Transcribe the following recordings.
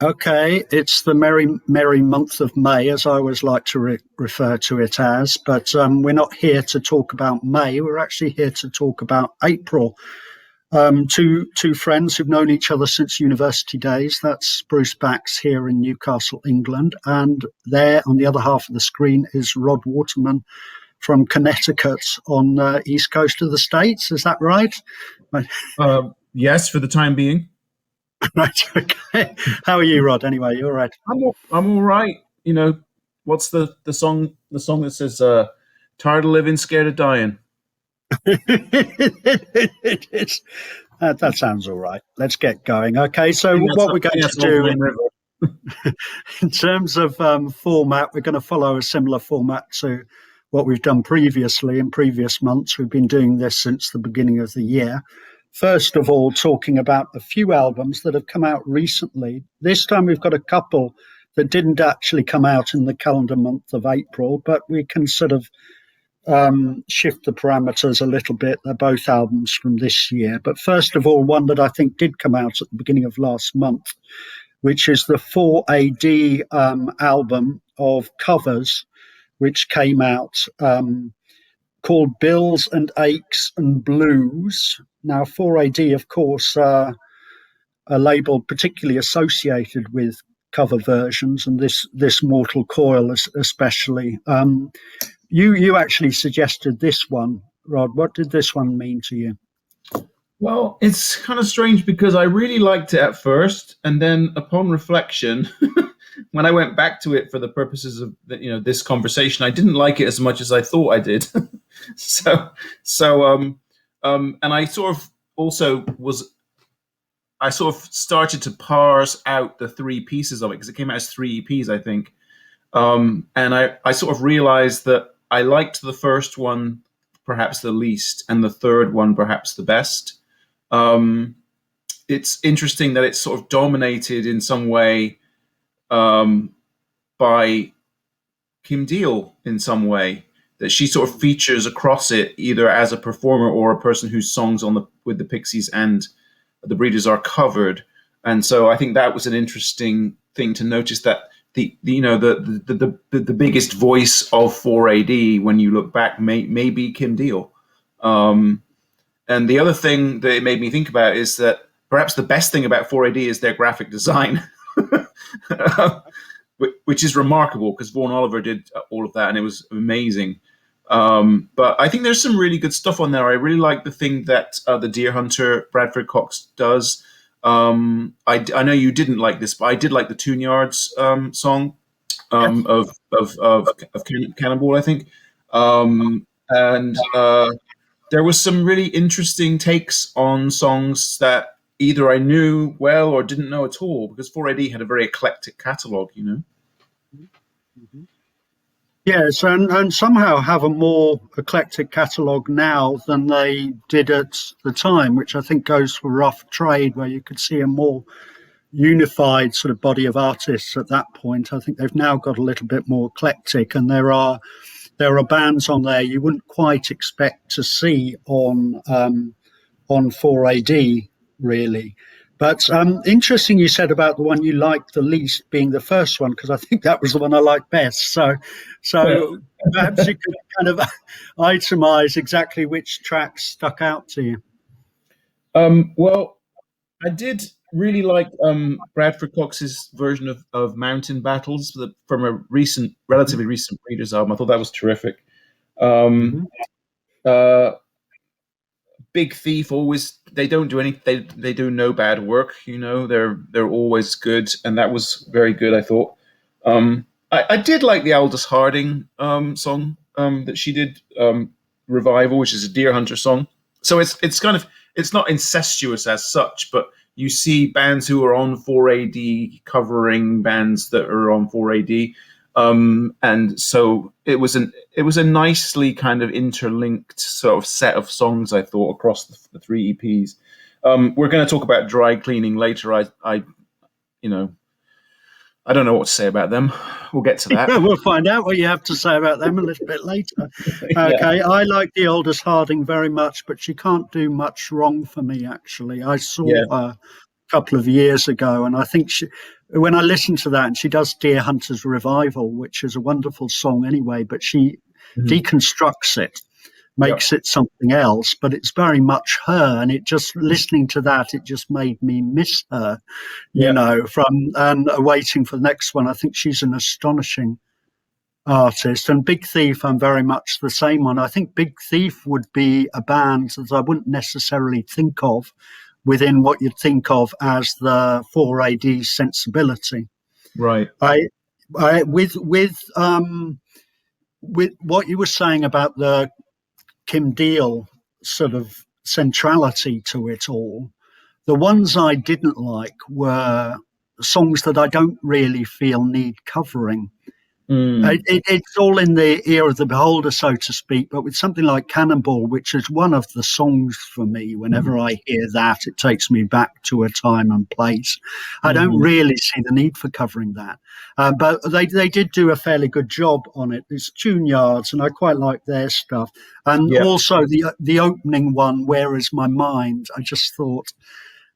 Okay, it's the merry, merry month of May, as I always like to refer to it as. But we're not here to talk about May. We're actually here to talk about April. Two friends who've known each other since university days. That's Bruce Bax here in Newcastle, England, and there on the other half of the screen is Rod Waterman from Connecticut on the east coast of the States. Is that right? Yes, for the time being. Right. Okay. How are you, Rod? Anyway, you're right. I'm all right. What's the song? The song that says "Tired of living, scared of dying." It is. That sounds all right. Let's get going. Okay. So what we're going to do in terms of format, we're going to follow a similar format to what we've done previously in previous months. We've been doing this since the beginning of the year. First of all, talking about a few albums that have come out recently. This time we've got a couple that didn't actually come out in the calendar month of April, but we can sort of shift the parameters a little bit. They're both albums from this year. But first of all, one that I think did come out at the beginning of last month, which is the 4AD album of covers, which came out called Bills and Aches and Blues. Now, 4AD, of course, a label particularly associated with cover versions, and this Mortal Coil especially. You actually suggested this one, Rod. What did this one mean to you? Well, it's kind of strange because I really liked it at first, and then upon reflection, when I went back to it for the purposes of this conversation, I didn't like it as much as I thought I did. And I sort of also I sort of started to parse out the three pieces of it because it came out as three EPs, I think. And I sort of realized that I liked the first one perhaps the least, and the third one perhaps the best. It's interesting that it's sort of dominated in some way by Kim Deal in some way, that she sort of features across it either as a performer or a person whose songs with the Pixies and the Breeders are covered. And so I think that was an interesting thing to notice, that the biggest voice of 4AD when you look back may be Kim Deal. And the other thing that it made me think about is that perhaps the best thing about 4AD is their graphic design, which is remarkable because Vaughan Oliver did all of that and it was amazing. But I think there's some really good stuff on there. I really like the thing that the Deer Hunter Bradford Cox does. I know you didn't like this, but I did like the Tune Yards song of Cannonball, I think. And there was some really interesting takes on songs that either I knew well or didn't know at all, because 4AD had a very eclectic catalogue, Mm-hmm. Yes, and somehow have a more eclectic catalogue now than they did at the time, which I think goes for Rough Trade, where you could see a more unified sort of body of artists at that point. I think they've now got a little bit more eclectic, and there are bands on there you wouldn't quite expect to see on 4AD, really. But interesting you said about the one you liked the least being the first one, because I think that was the one I liked best. So perhaps you could kind of itemize exactly which tracks stuck out to you. Well, I did really like Bradford Cox's version of Mountain Battles from a relatively recent Breeders album. I thought that was terrific. Big Thief, always, they don't do anything. They do no bad work. They're always good, and that was very good, I thought. I did like the Aldous Harding song that she did, Revival, which is a Deer Hunter song. So it's not incestuous as such, but you see bands who are on 4AD covering bands that are on 4AD. And so it was a nicely kind of interlinked sort of set of songs, I thought, across the three EPs. We're going to talk about Dry Cleaning later. I don't know what to say about them. We'll get to that. Yeah, we'll find out what you have to say about them a little bit later. Okay, yeah. I like the Aldous Harding very much, but she can't do much wrong for me, actually. I saw her a couple of years ago, and I think when I listen to that, and she does Deer Hunter's Revival, which is a wonderful song anyway, but she deconstructs it, makes it something else, but it's very much her. And it just, listening to that, it just made me miss her, you know, and waiting for the next one. I think she's an astonishing artist. And Big Thief, I'm very much the same one. I think Big Thief would be a band that I wouldn't necessarily think of within what you'd think of as the 4AD sensibility. Right. With what you were saying about the Kim Deal sort of centrality to it all, the ones I didn't like were songs that I don't really feel need covering. It's all in the ear of the beholder, so to speak, but with something like Cannonball, which is one of the songs for me, whenever I hear that, it takes me back to a time and place. I don't really see the need for covering that. But they did do a fairly good job on it. It's Tune Yards, and I quite like their stuff. And also the opening one, Where Is My Mind? I just thought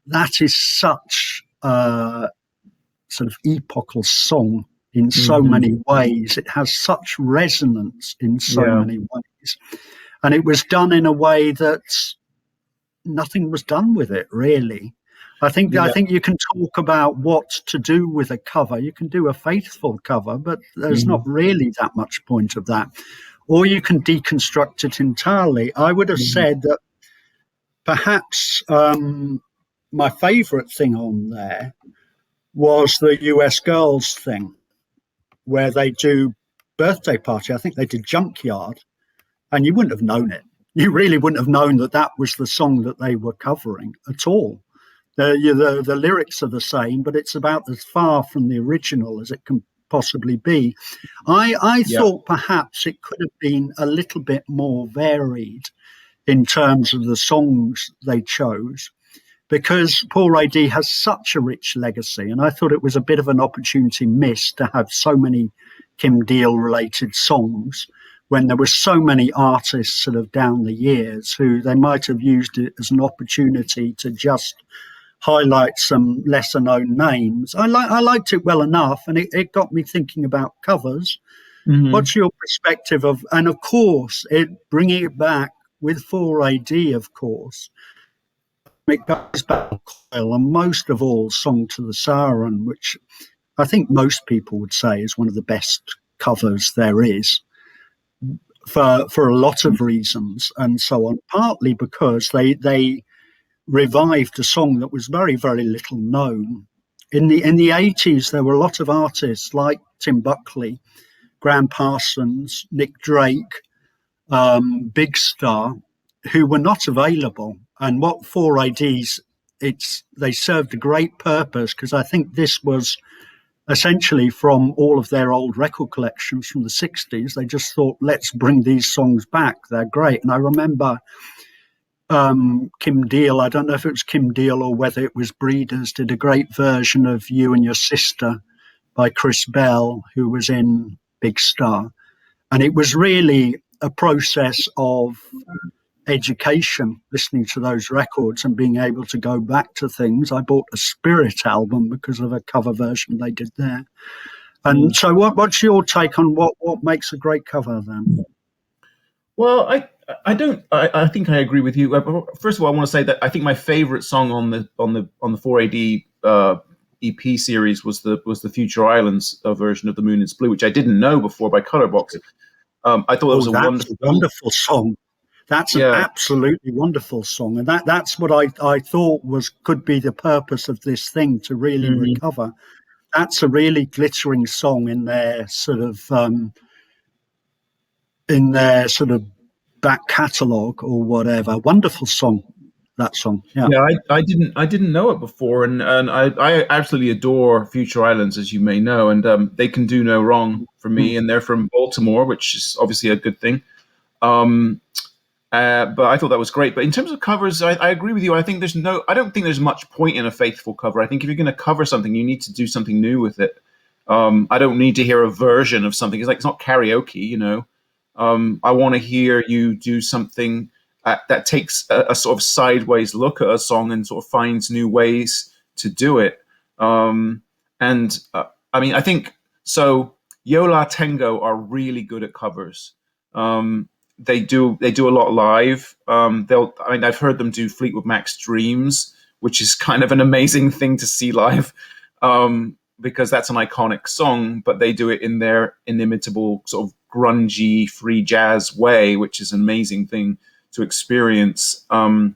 that is such a sort of epochal song in so many ways. It has such resonance in so many ways. And it was done in a way that nothing was done with it, really. I think you can talk about what to do with a cover. You can do a faithful cover, but there's not really that much point of that. Or you can deconstruct it entirely. I would have said that perhaps my favourite thing on there was the US Girls thing, where they do Birthday Party. I think they did Junkyard, and you wouldn't have known it. You really wouldn't have known that that was the song that they were covering at all. The lyrics are the same, but it's about as far from the original as it can possibly be. I thought perhaps it could have been a little bit more varied in terms of the songs they chose, because Paul A.D. has such a rich legacy, and I thought it was a bit of an opportunity missed to have so many Kim Deal-related songs when there were so many artists sort of down the years who they might have used it as an opportunity to just highlight some lesser-known names. I liked it well enough, and it got me thinking about covers. What's your perspective of, and of course, bringing it back with 4AD, of course, it goes back to Coil, and most of all, Song to the Siren, which I think most people would say is one of the best covers there is, for a lot of reasons and so on. Partly because they revived a song that was very, very little known. In the 80s, there were a lot of artists like Tim Buckley, Graham Parsons, Nick Drake, Big Star, who were not available. And what 4ADs, they served a great purpose, because I think this was essentially from all of their old record collections from the 60s. They just thought, let's bring these songs back. They're great. And I remember Kim Deal, I don't know if it was Kim Deal or whether it was Breeders, did a great version of You and Your Sister by Chris Bell, who was in Big Star. And it was really a process of education, listening to those records and being able to go back to things. I bought a Spirit album because of a cover version they did there. And so what's your take on what makes a great cover then? Well, I think I agree with you. First of all, I want to say that I think my favorite song on the 4AD EP series was the Future Islands version of The Moon Is Blue, which I didn't know before by Colorbox. I thought it was a wonderful song. That's an absolutely wonderful song, and that's what I thought could be the purpose of this thing, to really recover. That's a really glittering song in their sort of back catalogue or whatever. Wonderful song, that song. Yeah, I didn't know it before, and I absolutely adore Future Islands, as you may know, and they can do no wrong for me, and they're from Baltimore, which is obviously a good thing. But I thought that was great. But in terms of covers, I agree with you. I don't think there's much point in a faithful cover. I think if you're going to cover something, you need to do something new with it. I don't need to hear a version of something. It's not karaoke, you know. I want to hear you do something that takes a sort of sideways look at a song and sort of finds new ways to do it. And I mean, I think so. Yola Tengo are really good at covers. They do a lot live. I mean, I've heard them do Fleetwood Mac's Dreams, which is kind of an amazing thing to see live, because that's an iconic song. But they do it in their inimitable sort of grungy free jazz way, which is an amazing thing to experience. And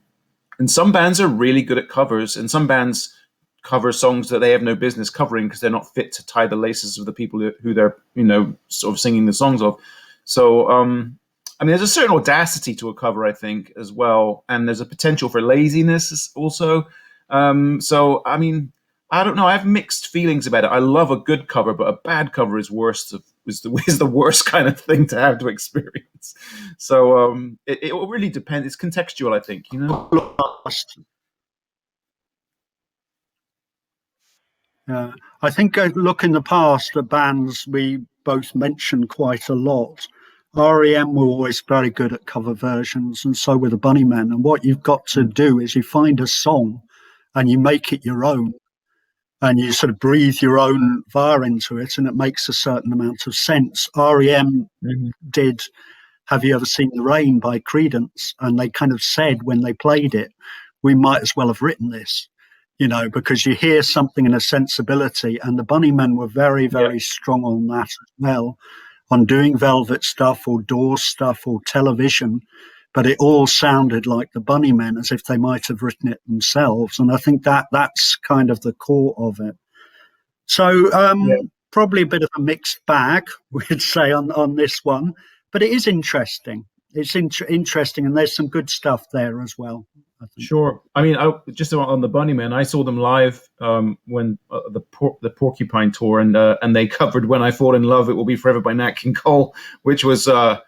some bands are really good at covers, and some bands cover songs that they have no business covering because they're not fit to tie the laces of the people who they're, sort of singing the songs of. So, I mean, there's a certain audacity to a cover, I think, as well, and there's a potential for laziness also. So, I mean, I don't know. I have mixed feelings about it. I love a good cover, but a bad cover is worse. Is the worst kind of thing to have to experience. So, it will really depend. It's contextual, I think. Yeah, I think look in the past at bands we both mentioned quite a lot. REM were always very good at cover versions, and so were the Bunnymen. And what you've got to do is you find a song and you make it your own, and you sort of breathe your own fire into it, and it makes a certain amount of sense. REM did Have You Ever Seen the Rain by Credence, and they kind of said when they played it, we might as well have written this, because you hear something in a sensibility, and the Bunnymen were very, very strong on that as well, on doing Velvet stuff or Doors stuff or television, but it all sounded like the Bunnymen as if they might have written it themselves. And I think that's kind of the core of it. So probably a bit of a mixed bag, we'd say, on this one, but it is interesting. It's interesting, and there's some good stuff there as well, I think. Sure. I mean, just on the Bunnymen, I saw them live when the Porcupine tour, and they covered "When I Fall in Love, It Will Be Forever" by Nat King Cole, which was a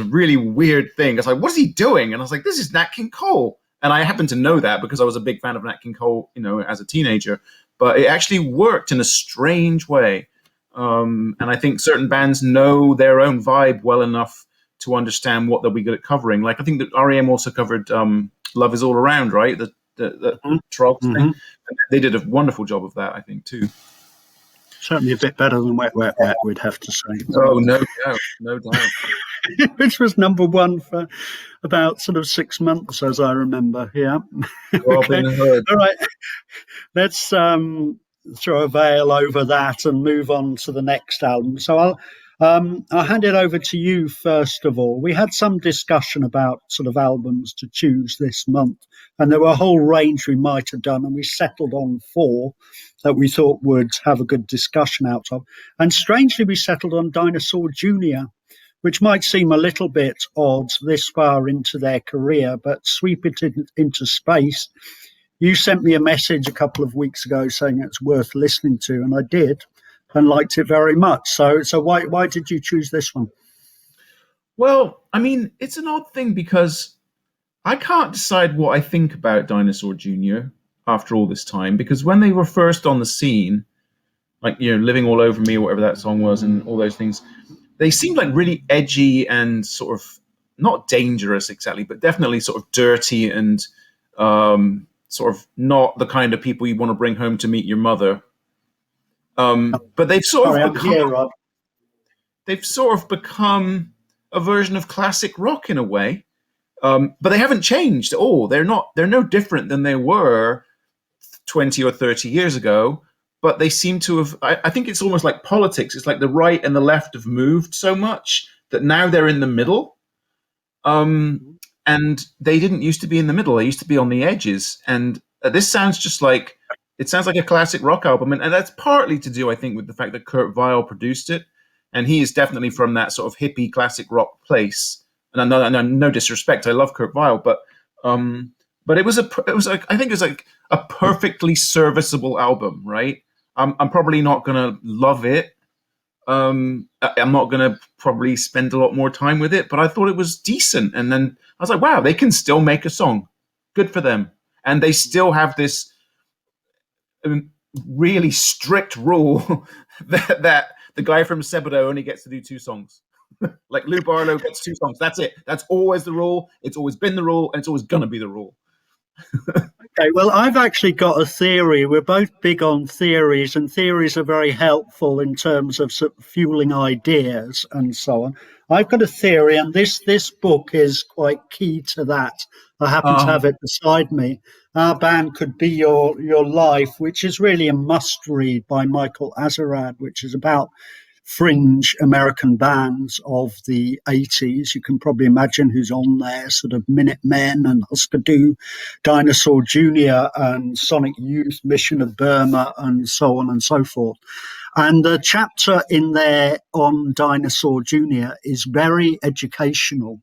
really weird thing. I was like, "What is he doing?" And I was like, "This is Nat King Cole," and I happened to know that because I was a big fan of Nat King Cole, as a teenager. But it actually worked in a strange way, and I think certain bands know their own vibe well enough to understand what they'll be good at covering. Like I think that REM also covered "Love Is All Around," right? The Trogs thing. And they did a wonderful job of that, I think, too. Certainly a bit better than Wet, Wet, Wet, we'd have to say. Oh, no doubt, no doubt. Which was number one for about sort of 6 months, as I remember. Yeah. Okay. All right. Let's throw a veil over that and move on to the next album. So I'll hand it over to you first of all. We had some discussion about sort of albums to choose this month, and there were a whole range we might have done, and we settled on 4 that we thought would have a good discussion out of. And strangely, we settled on Dinosaur Jr., which might seem a little bit odd this far into their career, but sweep it into space. You sent me a message a couple of weeks ago saying it's worth listening to, and I did, and liked it very much. So why did you choose this one? Well, I mean, it's an odd thing because I can't decide what I think about Dinosaur Jr. after all this time, because when they were first on the scene, like, Living All Over Me or whatever that song was and all those things, they seemed like really edgy and sort of not dangerous exactly, but definitely sort of dirty and sort of not the kind of people you want to bring home to meet your mother. But they've sort of become a version of classic rock in a way. But they haven't changed at all. They're no different than they were 20 or 30 years ago. But they seem to have, I think it's almost like politics. It's like the right and the left have moved so much that now they're in the middle. And they didn't used to be in the middle. They used to be on the edges. And this sounds like a classic rock album. And that's partly to do, I think, with the fact that Kurt Weill produced it. And he is definitely from that sort of hippie classic rock place. And no disrespect, I love Kurt Weill, but it was like a perfectly serviceable album, right? I'm probably not gonna love it. I'm not gonna probably spend a lot more time with it, but I thought it was decent. And then I was like, wow, they can still make a song. Good for them. And they still have this really strict rule that the guy from Sebado only gets to do 2 songs. Like Lou Barlow gets 2 songs. That's it. That's always the rule. It's always been the rule, and it's always gonna be the rule. Okay, well, I've actually got a theory. We're both big on theories, and theories are very helpful in terms of fueling ideas and so on. I've got a theory, and this book is quite key to that. I happen to have it beside me. Our band could be your life, which is really a must read by Michael Azerrad, which is about fringe American bands of the 80s. You can probably imagine who's on there, sort of Minutemen and Husker Du, Dinosaur Jr. and Sonic Youth, Mission of Burma, and so on and so forth. And the chapter in there on Dinosaur Jr. is very educational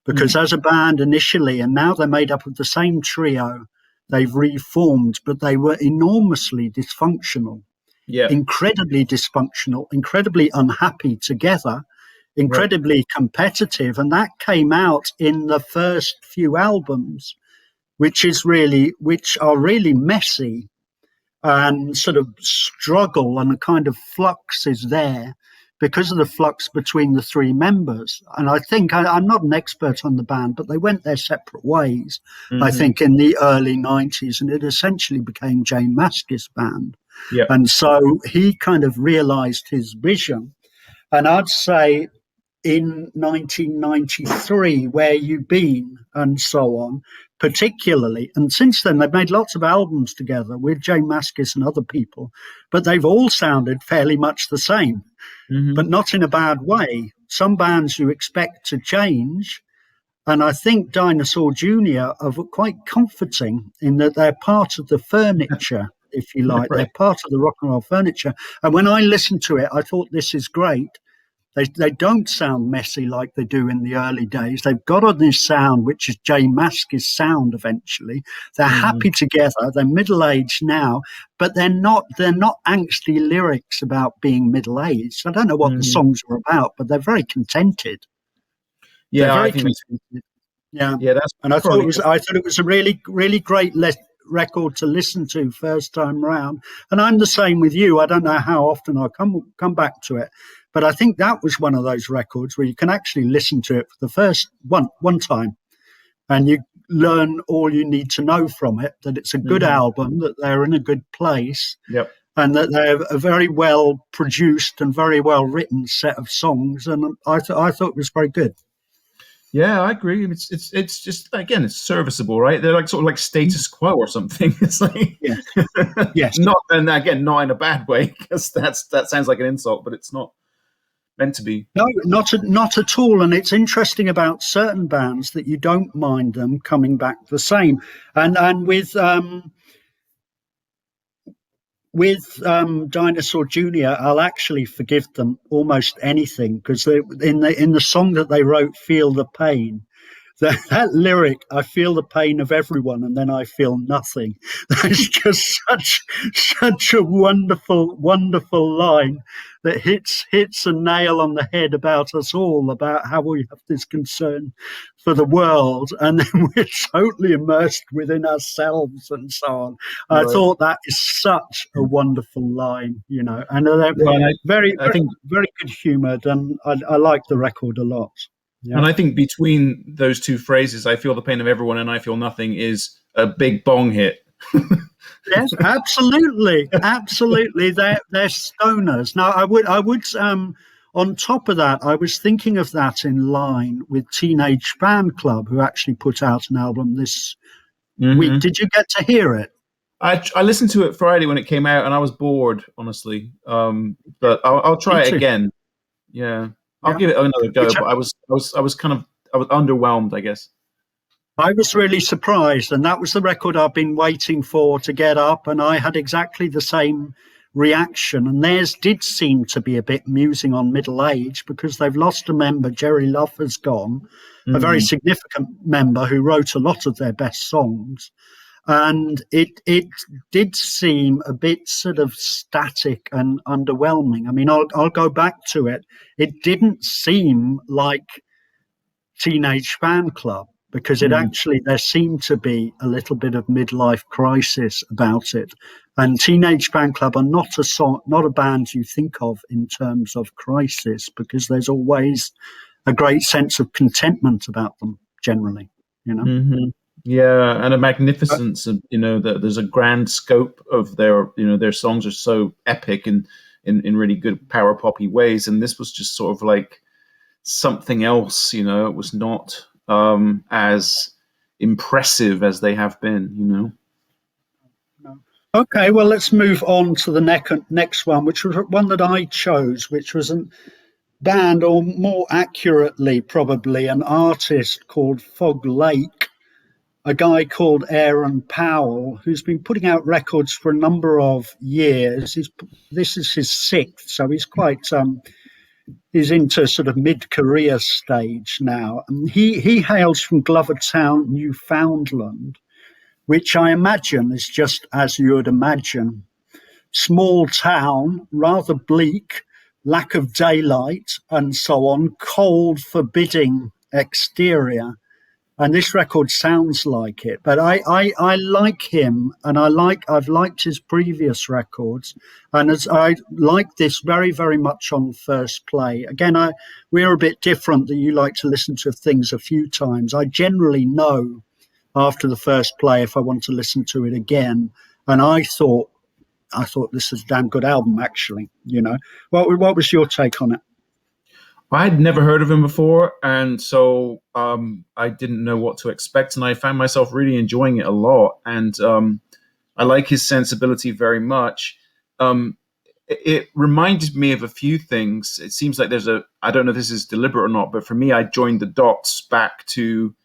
because as a band initially, and now they're made up of the same trio, they've reformed, but they were enormously dysfunctional. Yeah. Incredibly dysfunctional, incredibly unhappy together, incredibly competitive. And that came out in the first few albums, which are really messy and sort of struggle, and a kind of flux is there because of the flux between the three members. And I think I'm not an expert on the band, but they went their separate ways, I think, in the early 90s, and it essentially became Jane Maskey's band. Yep. And so he kind of realized his vision. And I'd say in 1993, Where You Been, and so on, particularly. And since then, they've made lots of albums together with Jane Maskis and other people, but they've all sounded fairly much the same, but not in a bad way. Some bands you expect to change. And I think Dinosaur Jr. are quite comforting in that they're part of the furniture, if you like. They're part of the rock and roll furniture. And when I listened to it, I thought, this is great. They don't sound messy like they do in the early days. They've got on this sound, which is Jay Maskey's sound eventually. They're happy together. They're middle-aged now, but they're not angsty lyrics about being middle-aged. I don't know what the songs are about, but they're very contented. Yeah, I think that's and I thought it was a really, really great record to listen to first time round. And I'm the same with you. I don't know how often I'll come back to it, but I think that was one of those records where you can actually listen to it for the first one time, and you learn all you need to know from it. That it's a good album, that they're in a good place, and that they're a very well produced and very well written set of songs. And I thought it was very good. Yeah, I agree. It's just, again, it's serviceable, right? They're like sort of like status quo or something. It's like yes, not, and again, not in a bad way, because that sounds like an insult, but it's not meant to be. No, not at all. And it's interesting about certain bands that you don't mind them coming back the same. And with Dinosaur Jr., I'll actually forgive them almost anything, because in the song that they wrote, "Feel the Pain," that lyric, "I feel the pain of everyone and then I feel nothing." That's just such a wonderful line that hits a nail on the head about us all, about how we have this concern for the world, and then we're totally immersed within ourselves and so on. I thought that is such a wonderful line, and they're very good humoured, and I like the record a lot. Yeah. And I think between those two phrases, "I feel the pain of everyone" and "I feel nothing," is a big bong hit. Yes, absolutely. They're stoners. Now, I would on top of that, I was thinking of that in line with Teenage Fan Club, who actually put out an album this week. Did you get to hear it? I listened to it Friday when it came out, and I was bored, honestly. But I'll try it again. Yeah. I'll give it another go, but I was underwhelmed, I guess. I was really surprised, and that was the record I've been waiting for to get up, and I had exactly the same reaction. And theirs did seem to be a bit musing on middle age, because they've lost a member. Jerry Love has gone, a very significant member who wrote a lot of their best songs. And it did seem a bit sort of static and underwhelming. I mean, I'll go back to it. It didn't seem like Teenage Fan Club, because there seemed to be a little bit of midlife crisis about it. And Teenage Fan Club are not a band you think of in terms of crisis, because there's always a great sense of contentment about them generally. Yeah, and a magnificence of, that there's a grand scope of their songs are so epic and in really good power poppy ways, and this was just sort of like something else. It was not as impressive as they have been. Okay, well, let's move on to the next one, which was one that I chose, which was a band, or more accurately, probably an artist called Fog Lake, a guy called Aaron Powell, who's been putting out records for a number of years. This is his sixth, so he's into sort of mid-career stage now. And he hails from Glovertown, Newfoundland, which I imagine is just as you would imagine. Small town, rather bleak, lack of daylight, and so on, cold, forbidding exterior. And this record sounds like it, but I like him, and I've liked his previous records, and as I like this very, very much on first play. Again, we're a bit different, that you like to listen to things a few times. I generally know after the first play if I want to listen to it again, and I thought this is a damn good album, actually. What was your take on it? I had never heard of him before, and so I didn't know what to expect, and I found myself really enjoying it a lot. And I like his sensibility very much. It reminded me of a few things. It seems like I don't know if this is deliberate or not, but for me, I joined the dots back to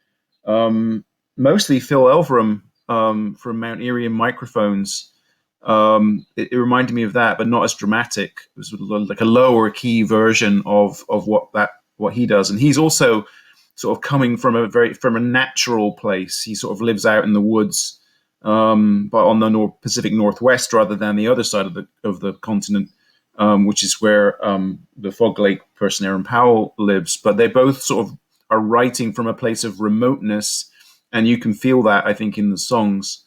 mostly Phil Elverum from Mount Erie and Microphones. It reminded me of that, but not as dramatic. It was like a lower key version of what he does, and he's also sort of coming from a natural place. He sort of lives out in the woods, but on the Pacific Northwest rather than the other side of the continent, which is where the Fog Lake person Aaron Powell lives. But they both sort of are writing from a place of remoteness, and you can feel that, I think, in the songs.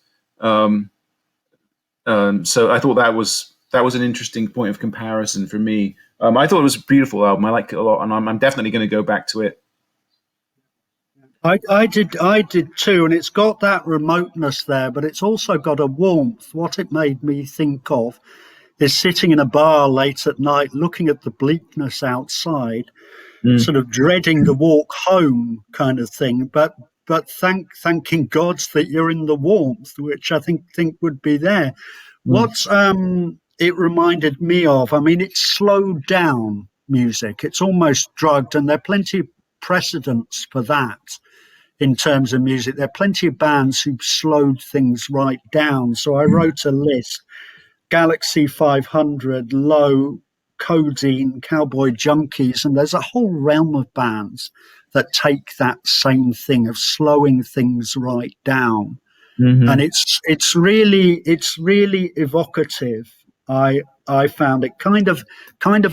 So I thought that was an interesting point of comparison for me. I thought it was a beautiful album. I liked it a lot, and I'm definitely going to go back to it. I did too, and it's got that remoteness there, but it's also got a warmth. What it made me think of is sitting in a bar late at night, looking at the bleakness outside, sort of dreading the walk home, kind of thing. But thanking God that you're in the warmth, which I think would be there. What it reminded me of, I mean, it's slowed down music. It's almost drugged, and there are plenty of precedents for that in terms of music. There are plenty of bands who've slowed things right down. So I wrote a list: Galaxy 500, Low, Codeine, Cowboy Junkies, and there's a whole realm of bands that take that same thing of slowing things right down. Mm-hmm. And it's really evocative. I found it kind of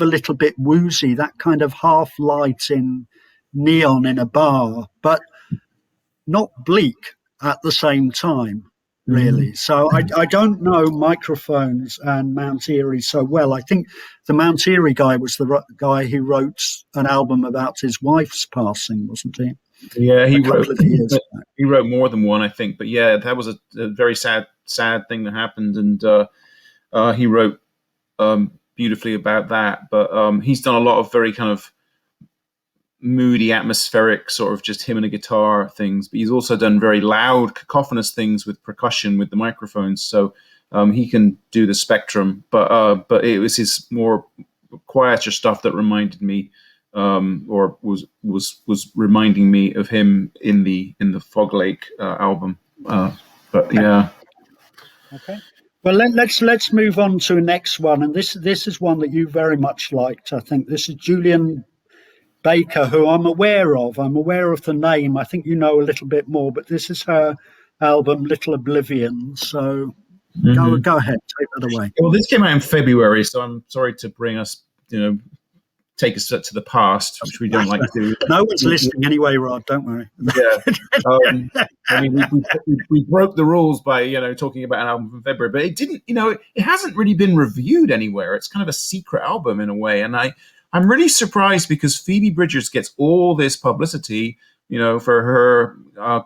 a little bit woozy, that kind of half light in neon in a bar, but not bleak at the same time, really. Mm-hmm. So I don't know Microphones and Mount Erie so well. I think the Mount Erie guy was the guy who wrote an album about his wife's passing, wasn't he? Yeah, he wrote more than one, I think. But yeah, that was a very sad thing that happened, and he wrote beautifully about that. But he's done a lot of very kind of moody, atmospheric, sort of just him and a guitar things. But he's also done very loud, cacophonous things with percussion with the microphones. So he can do the spectrum. But it was his more quieter stuff that reminded me. Or was reminding me of him in the Fog Lake album, but yeah. Okay. Well, let's move on to the next one, and this is one that you very much liked. I think this is Julian Baker, who I'm aware of. I'm aware of the name. I think you know a little bit more, but this is her album, Little Oblivion. So go ahead, take that away. Well, this came out in February, so I'm sorry to bring us, take us to the past, which we don't like to do. No one's listening anyway, Rod. Don't worry. Yeah. I mean, we broke the rules by talking about an album from February, but it didn't. It hasn't really been reviewed anywhere. It's kind of a secret album in a way, and I'm really surprised because Phoebe Bridgers gets all this publicity, for her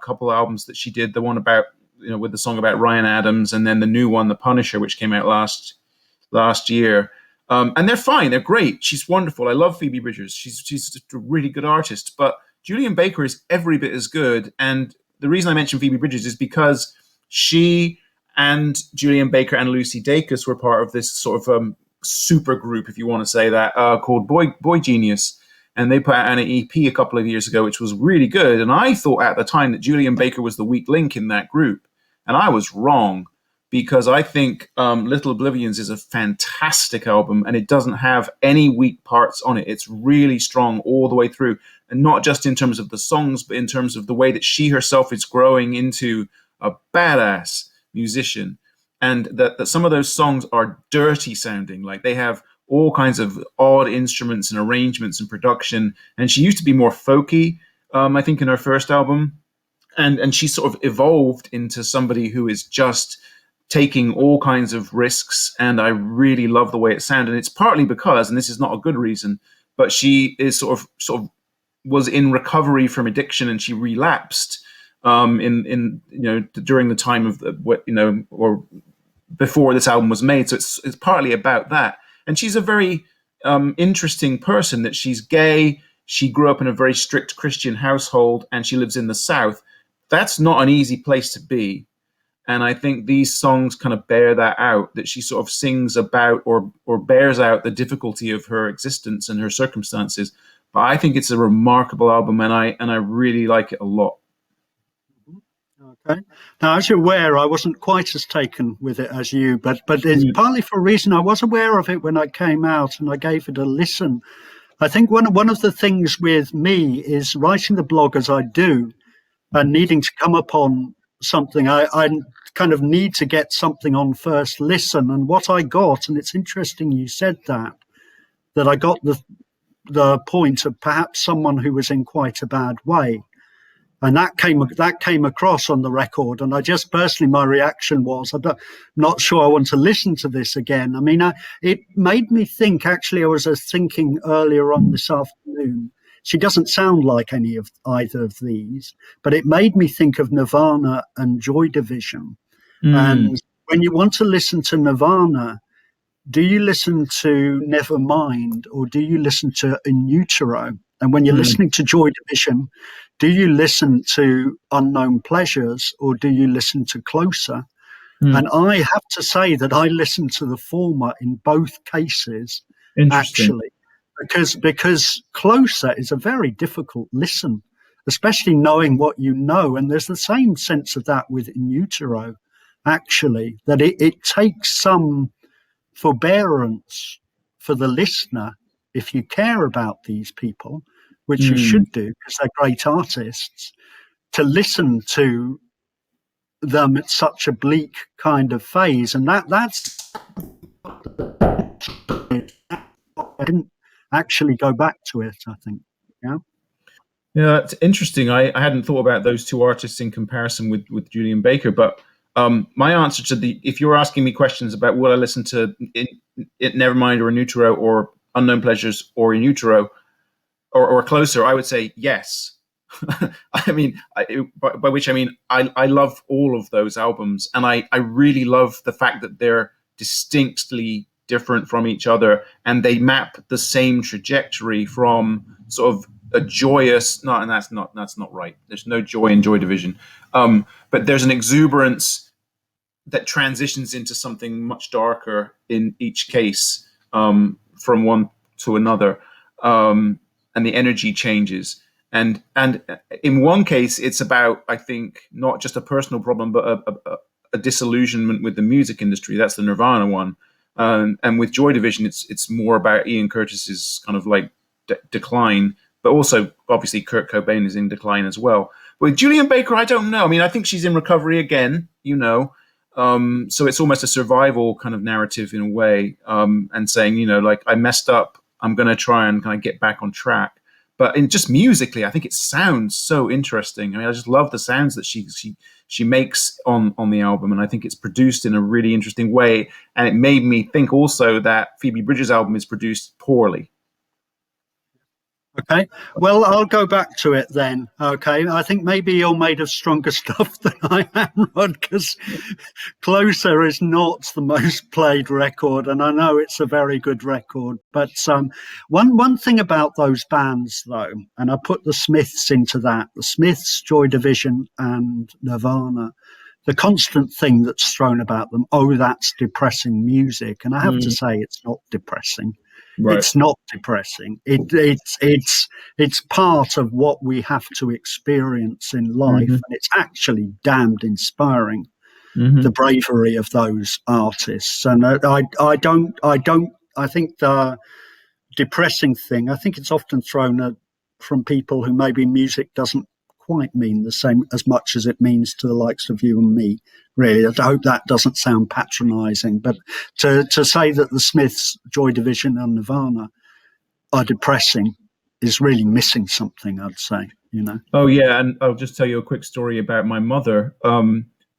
couple albums that she did. The one about, with the song about Ryan Adams, and then the new one, The Punisher, which came out last year. And they're fine. They're great. She's wonderful. I love Phoebe Bridgers. She's just a really good artist. But Julian Baker is every bit as good. And the reason I mention Phoebe Bridgers is because she and Julian Baker and Lucy Dacus were part of this sort of super group, if you want to say that, called Boy Genius. And they put out an EP a couple of years ago, which was really good. And I thought at the time that Julian Baker was the weak link in that group. And I was wrong, because I think Little Oblivions is a fantastic album, and it doesn't have any weak parts on it. It's really strong all the way through. And not just in terms of the songs, but in terms of the way that she herself is growing into a badass musician. And that some of those songs are dirty sounding. Like, they have all kinds of odd instruments and arrangements and production. And she used to be more folky, I think, in her first album. And she sort of evolved into somebody who is just taking all kinds of risks. And I really love the way it sounded. And it's partly because, and this is not a good reason, but she is sort of was in recovery from addiction, and she relapsed in during the time of or before this album was made. So it's partly about that. And she's a very interesting person, that she's gay. She grew up in a very strict Christian household, and she lives in the South. That's not an easy place to be. And I think these songs kind of bear that out, that she sort of sings about or bears out the difficulty of her existence and her circumstances. But I think it's a remarkable album, and I really like it a lot. Okay. Now, as you're aware, I wasn't quite as taken with it as you, but it's partly for a reason. I was aware of it when I came out, and I gave it a listen. I think one of the things with me is writing the blog as I do, and needing to come upon something. I kind of need to get something on first listen, and what I got, and it's interesting you said that I got the point of perhaps someone who was in quite a bad way. And that came across on the record. And I just personally, my reaction was, I'm not sure I want to listen to this again. I mean, it made me think, actually, I was thinking earlier on this afternoon, she doesn't sound like either of these, but it made me think of Nirvana and Joy Division. And when you want to listen to Nirvana, do you listen to Nevermind, or do you listen to In Utero? And when you're listening to Joy Division, do you listen to Unknown Pleasures, or do you listen to Closer? And I have to say that I listen to the former in both cases, actually, because Closer is a very difficult listen, especially knowing what you know. And there's the same sense of that with In Utero, actually, that it takes some forbearance for the listener, if you care about these people, which you should do because they're great artists, to listen to them at such a bleak kind of phase. And that's I didn't actually go back to it, I think. Yeah, it's interesting. I hadn't thought about those two artists in comparison with Julian Baker, but my answer to if you're asking me questions about will I listen to Nevermind or In Utero or Unknown Pleasures or In Utero or Closer, I would say yes. I mean, by which I mean I love all of those albums, and I really love the fact that they're distinctly different from each other, and they map the same trajectory from sort of a joyous, and that's not right. There's no joy in Joy Division, but there's an exuberance that transitions into something much darker in each case, from one to another, and the energy changes. And in one case, it's about, I think, not just a personal problem, but a disillusionment with the music industry. That's the Nirvana one. And with Joy Division, it's more about Ian Curtis's kind of like decline, but also obviously Kurt Cobain is in decline as well. With Julian Baker, I don't know. I mean, I think she's in recovery again, so it's almost a survival kind of narrative in a way, and saying, like, I messed up, I'm going to try and kind of get back on track. But in just musically, I think it sounds so interesting. I mean, I just love the sounds that she makes on the album, and I think it's produced in a really interesting way. And it made me think also that Phoebe Bridgers' album is produced poorly. Okay. Well, I'll go back to it then. Okay. I think maybe you're made of stronger stuff than I am, Rod, because Closer is not the most played record, and I know it's a very good record. But one thing about those bands, though, and I put the Smiths into that, the Smiths, Joy Division, and Nirvana, the constant thing that's thrown about them, oh, that's depressing music. And I have to say, it's not depressing. Right. It's not depressing. It's part of what we have to experience in life, and it's actually damned inspiring. The bravery of those artists, and I think the depressing thing, I think it's often thrown at from people who maybe music doesn't quite mean the same as much as it means to the likes of you and me. Really, I hope that doesn't sound patronising, but to say that the Smiths, Joy Division, and Nirvana are depressing is really missing something. I'd say, you know. Oh yeah, and I'll just tell you a quick story about my mother,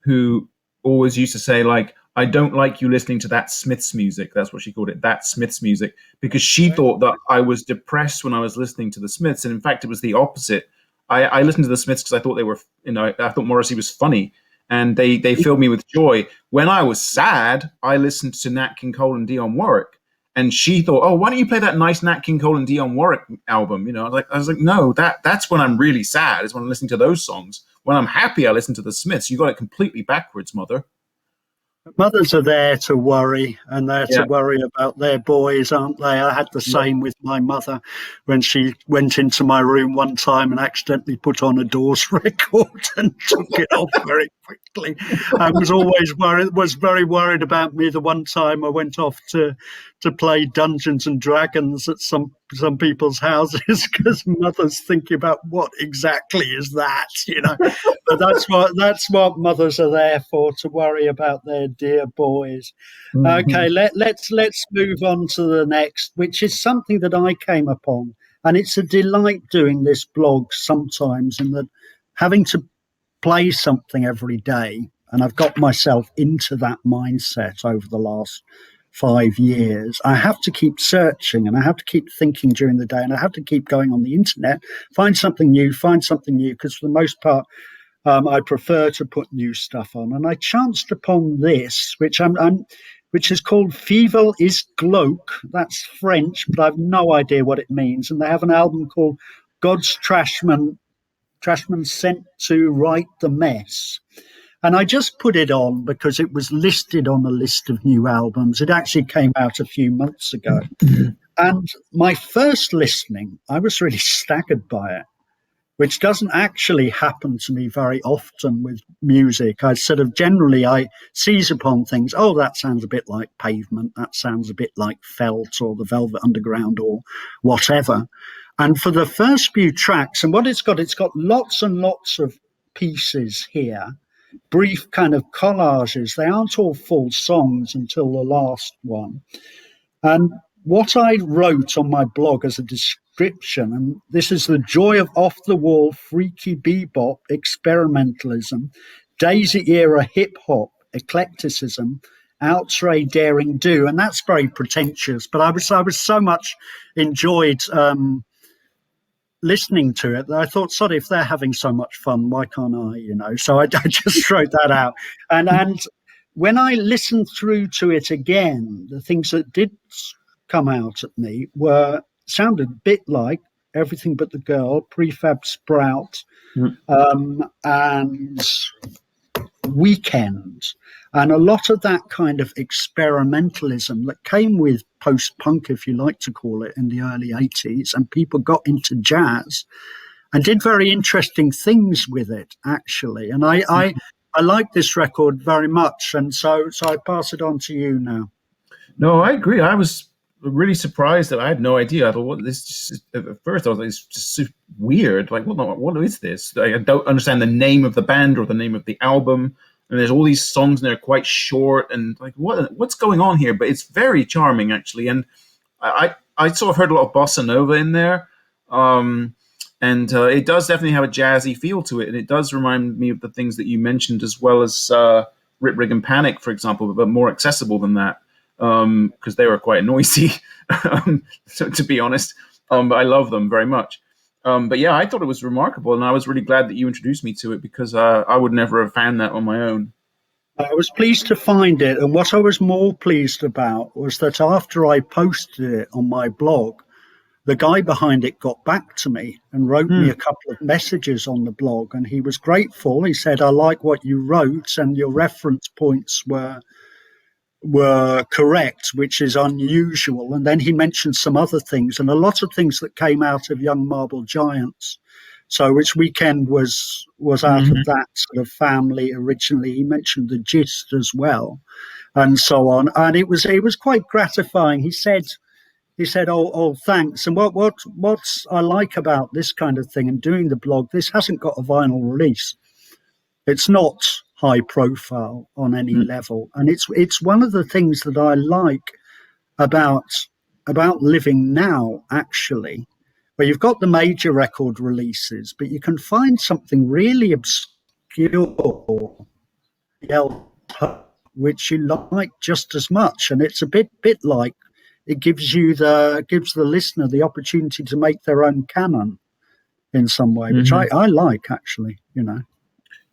who always used to say, like, I don't like you listening to that Smiths music. That's what she called it, that Smiths music, because she thought that I was depressed when I was listening to the Smiths, and in fact, it was the opposite. I listened to the Smiths because I thought they were, I thought Morrissey was funny, and they filled me with joy. When I was sad, I listened to Nat King Cole and Dionne Warwick, and she thought, oh, why don't you play that nice Nat King Cole and Dionne Warwick album? I was like, no, that's when I'm really sad, is when I'm listening to those songs. When I'm happy, I listen to the Smiths. You got it completely backwards, Mother. Mothers are there to worry, and they're to worry about their boys, aren't they? I had the same with my mother when she went into my room one time and accidentally put on a Doors record and took it off very quickly. I was very worried about me the one time I went off to play Dungeons and Dragons at some people's houses, because mother's thinking about what exactly is that, But that's what mothers are there for, to worry about their dear boys. Okay, let's move on to the next, which is something that I came upon, and it's a delight doing this blog sometimes, in that having to play something every day, and I've got myself into that mindset over the last 5 years. I have to keep searching, and I have to keep thinking during the day, and I have to keep going on the internet, find something new, because for the most part, I prefer to put new stuff on. And I chanced upon this, which is called Fevel is Glauque. That's French, but I've no idea what it means. And they have an album called God's Trashman Sent to Write the Mess. And I just put it on because it was listed on a list of new albums. It actually came out a few months ago. And my first listening, I was really staggered by it, which doesn't actually happen to me very often with music. I seize upon things. Oh, that sounds a bit like Pavement. That sounds a bit like Felt or the Velvet Underground or whatever. And for the first few tracks, and what it's got lots and lots of pieces here, brief kind of collages. They aren't all full songs until the last one. And what I wrote on my blog as a description, and this is the joy of off-the-wall freaky bebop experimentalism, daisy-era hip-hop eclecticism, outre daring do, and that's very pretentious. But I was so much enjoyed listening to it that I thought, sorry, if they're having so much fun, why can't I? So I just wrote that out, and when I listened through to it again, the things that did come out at me sounded a bit like Everything But the Girl, Prefab Sprout, and Weekend, and a lot of that kind of experimentalism that came with post-punk, if you like to call it, in the early 80s, and people got into jazz and did very interesting things with it, actually. And I like this record very much, and so I pass it on to you now. No, I agree. I was really surprised that I had no idea. I thought, what this? At first, I was like, it's just so weird. Like, what is this? I don't understand the name of the band or the name of the album. And there's all these songs, and they're quite short. And like, what's going on here? But it's very charming, actually. And I sort of heard a lot of bossa nova in there. And it does definitely have a jazzy feel to it. And it does remind me of the things that you mentioned, as well as Rip, Rig, and Panic, for example, but more accessible than that, because they were quite noisy, to be honest. But I love them very much. But yeah, I thought it was remarkable, and I was really glad that you introduced me to it because I would never have found that on my own. I was pleased to find it, and what I was more pleased about was that after I posted it on my blog, the guy behind it got back to me and wrote me Hmm. a couple of messages on the blog, and he was grateful. He said, "I like what you wrote, and your reference points were correct, which is unusual." And then he mentioned some other things, and a lot of things that came out of Young Marble Giants. So, which weekend was out of Hmm. that sort of family originally. He mentioned the gist as well, and so on. And it was quite gratifying. He said, "Oh, thanks." And what I like about this kind of thing and doing the blog, this hasn't got a vinyl release. It's not high profile on any level, and it's one of the things that I like about living now, actually, where you've got the major record releases, but you can find something really obscure which you like just as much, and it's a bit like it gives the listener the opportunity to make their own canon in some way, which Hmm. I like actually.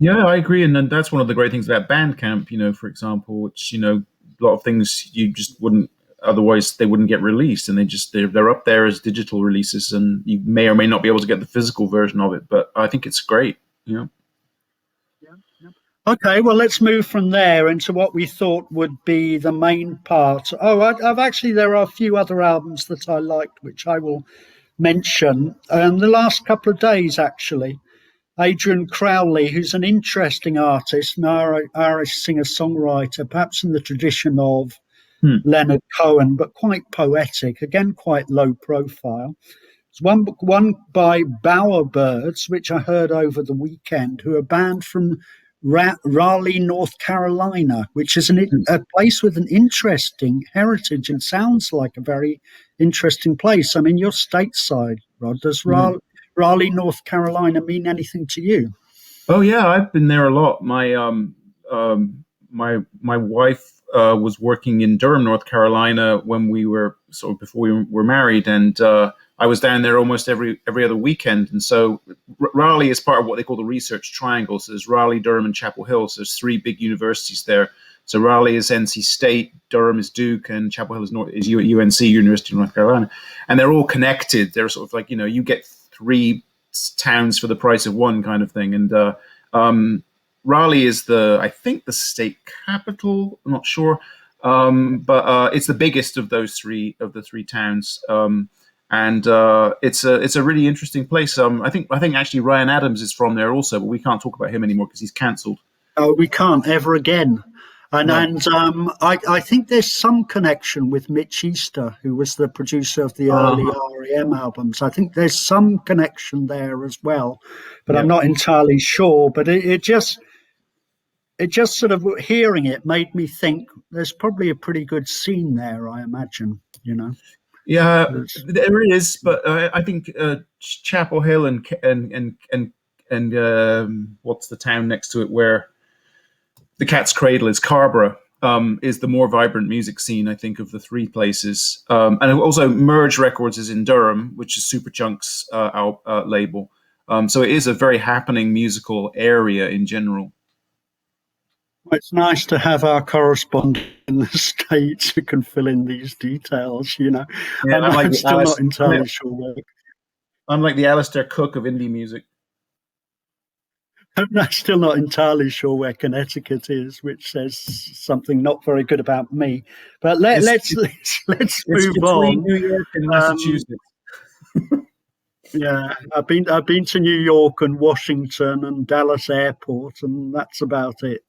Yeah, I agree, and then that's one of the great things about Bandcamp. For example, which a lot of things you just wouldn't otherwise they wouldn't get released, and they're up there as digital releases, and you may or may not be able to get the physical version of it. But I think it's great. Yeah. Okay, well, let's move from there into what we thought would be the main part. Oh, I've actually, there are a few other albums that I liked, which I will mention. The last couple of days, actually, Adrian Crowley, who's an interesting artist, an Irish singer-songwriter, perhaps in the tradition of Hmm. Leonard Cohen, but quite poetic, again, quite low profile. There's one by Bowerbirds, which I heard over the weekend, who are a band from Raleigh, North Carolina, which is a place with an interesting heritage and sounds like a very interesting place. I mean, you're stateside, Rod. Does Hmm. Raleigh, North Carolina mean anything to you? Oh yeah, I've been there a lot. My wife was working in Durham, North Carolina when we were before we were married, and I was down there almost every other weekend. And so Raleigh is part of what they call the Research Triangle. So there's Raleigh, Durham, and Chapel Hill. So there's three big universities there. So Raleigh is NC State, Durham is Duke, and Chapel Hill is UNC, University of North Carolina, and they're all connected. They're sort of like you get three towns for the price of one kind of thing. And Raleigh is I think the state capital. I'm not sure, but it's the biggest of the three towns. And it's a really interesting place. I think actually Ryan Adams is from there also, but we can't talk about him anymore because he's cancelled. Oh, we can't ever again. And No. and I think there's some connection with Mitch Easter, who was the producer of the early Uh, REM albums. I think there's some connection there as well, but I'm yeah. not entirely sure. But it just sort of hearing it made me think there's probably a pretty good scene there. I imagine. Yeah, There's- there is, but I think Chapel Hill and what's the town next to it where the Cat's Cradle is, Carborough, is the more vibrant music scene, I think, of the three places. And also Merge Records is in Durham, which is Superchunk's label. So it is a very happening musical area in general. it's nice to have our correspondent in the States who can fill in these details. Yeah, I'm still not entirely sure where. I'm like the Alistair Cook of indie music. I'm still not entirely sure where Connecticut is, which says something not very good about me. But It's let's it's move between on. New York and Um, Massachusetts. yeah, I've been to New York and Washington and Dallas Airport, and that's about it.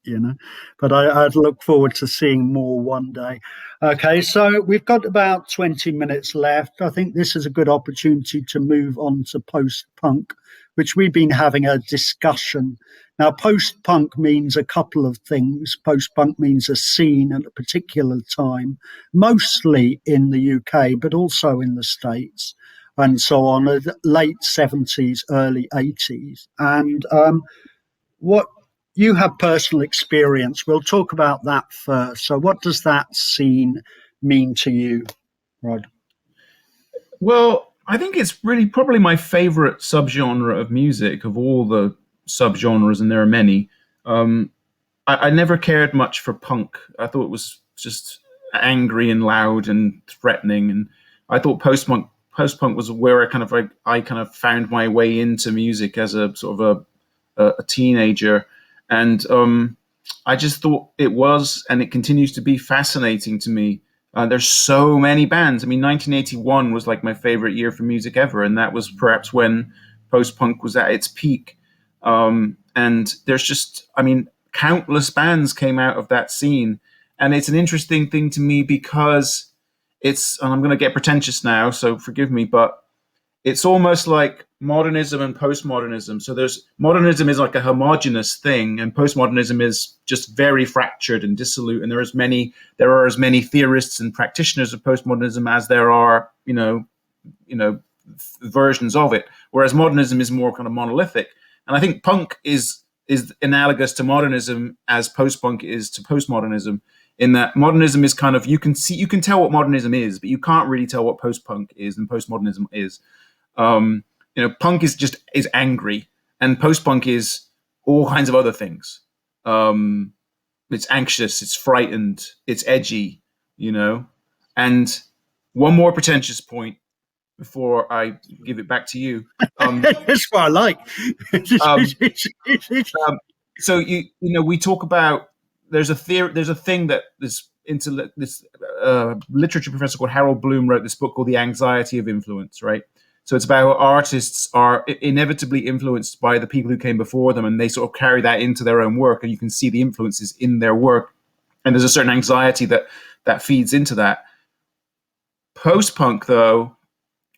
But I'd look forward to seeing more one day. Okay, so we've got about 20 minutes left. I think this is a good opportunity to move on to post-punk, which we've been having a discussion. Now, post-punk means a couple of things. Post-punk means a scene at a particular time, mostly in the UK, but also in the States and so on, late 70s, early 80s. And what you have personal experience, we'll talk about that first. So, what does that scene mean to you, Rod? Well, I think it's really probably my favorite subgenre of music of all the subgenres, and there are many. Um, I never cared much for punk. I thought it was just angry and loud and threatening, and I thought post punk was where I kind of found my way into music as a sort of a teenager, and I just thought it was, and it continues to be fascinating to me. There's so many bands. I mean, 1981 was like my favorite year for music ever, and that was perhaps when post punk was at its peak. And there's just, I mean, countless bands came out of that scene, and it's an interesting thing to me because and I'm going to get pretentious now, so forgive me, but it's almost like modernism and postmodernism. So there's modernism is like a homogenous thing, and postmodernism is just very fractured and dissolute. And there are as many theorists and practitioners of postmodernism as there are, versions of it. Whereas modernism is more kind of monolithic. And I think punk is analogous to modernism as post-punk is to postmodernism, in that modernism is kind of, you can tell what modernism is, but you can't really tell what post-punk is and postmodernism is. Punk is angry, and post-punk is all kinds of other things. It's anxious, it's frightened, it's edgy, And one more pretentious point before I give it back to you. That's what I like. So we talk about, there's a thing that this literature professor called Harold Bloom wrote this book called The Anxiety of Influence, right? So it's about how artists are inevitably influenced by the people who came before them, and they sort of carry that into their own work, and you can see the influences in their work. And there's a certain anxiety that feeds into that. Post-punk, though,